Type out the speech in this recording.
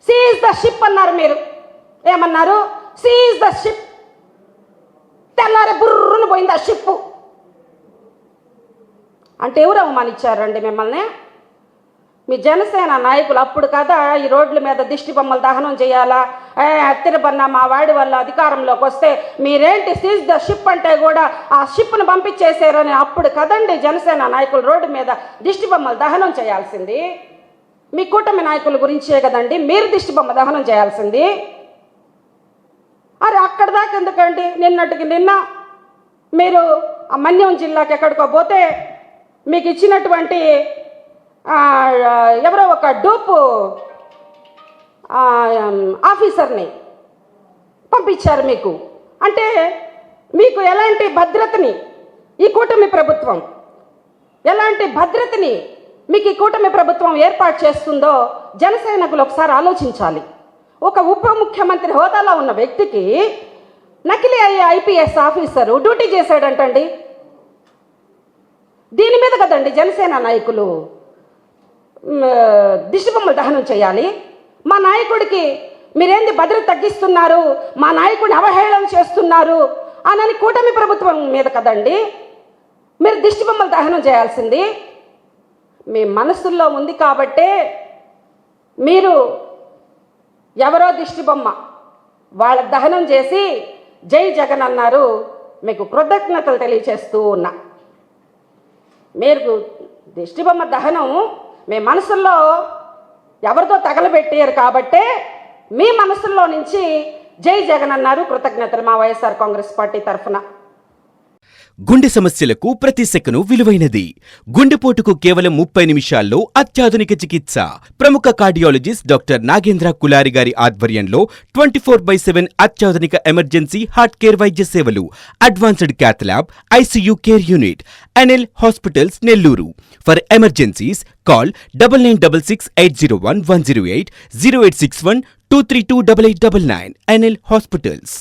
Seize the ship అన్నారు. మీరు ఏమన్నారు? Seize the ship. తెల్లారి బుర్రును పోయింది ఆ షిప్పు. అంటే ఎవరు అవమానించారండి మిమ్మల్ని? మీ జనసేన నాయకులు. అప్పుడు కదా ఈ రోడ్ల మీద దిష్టి బొమ్మలు దహనం చేయాలా, తిరబన్న మా వాడి వల్ల అధికారంలోకి వస్తే మీరేంటి సీజ్ ద షిప్ అంటే కూడా ఆ షిప్ను పంపించేసారని అప్పుడు కదండి జనసేన నాయకులు రోడ్డు మీద దిష్టి బొమ్మలు దహనం చేయాల్సింది. మీ కూటమి నాయకుల గురించే కదండి మీరు దిష్టి బొమ్మ దహనం చేయాల్సింది. అరే అక్కడ దాకా ఎందుకండి? నిన్నటికి నిన్న మీరు ఆ మన్యం జిల్లాకి ఎక్కడికో పోతే మీకు ఇచ్చినటువంటి ఎవరో ఒక డూపు ఆఫీసర్ని పంపించారు మీకు. అంటే మీకు ఎలాంటి భద్రతని ఈ కూటమి ప్రభుత్వం, ఎలాంటి భద్రతని మీకు ఈ కూటమి ప్రభుత్వం ఏర్పాటు చేస్తుందో జనసైనికులు ఒకసారి ఆలోచించాలి. ఒక ఉప ముఖ్యమంత్రి హోదాలో ఉన్న వ్యక్తికి నకిలీ ఐపీఎస్ ఆఫీసరు డ్యూటీ చేశాడంటండి. దీని మీద కదండి జనసేన నాయకులు దిష్టిబొమ్మలు దహనం చేయాలి. మా నాయకుడికి మీరేంది భద్రత తగ్గిస్తున్నారు, మా నాయకుడిని అవహేళన చేస్తున్నారు అని కూటమి ప్రభుత్వం మీద కదండి మీరు దిష్టిబొమ్మలు దహనం చేయాల్సింది. మీ మనసుల్లో ఉంది కాబట్టే మీరు ఎవరో దిష్టిబొమ్మ వాళ్ళ దహనం చేసి జై జగన్ అన్నారు. మీకు కృతజ్ఞతలు తెలియచేస్తూ ఉన్నా. మీరు దిష్టిబొమ్మ దహనం మీ మనసుల్లో ఎవరితో తగలబెట్టారు కాబట్టే మీ మనసుల్లో నుంచి జై జగన్ అన్నారు. కృతజ్ఞతలు మా వైఎస్ఆర్ కాంగ్రెస్ పార్టీ తరఫున. గుండె సమస్యలకు ప్రతి సెకను విలువైనది. గుండెపోటుకు కేవలం 30 నిమిషాల్లో అత్యాధునిక చికిత్స. ప్రముఖ కార్డియాలజిస్ట్ డాక్టర్ నాగేంద్ర కులారి గారి ఆధ్వర్యంలో 24/7 అత్యాధునిక ఎమర్జెన్సీ హార్ట్ కేర్ వైద్య సేవలు. Advanced cath lab, ICU care unit. NL hospitals Nellore. For emergencies call 9966801108 0861 2328899. NL hospitals.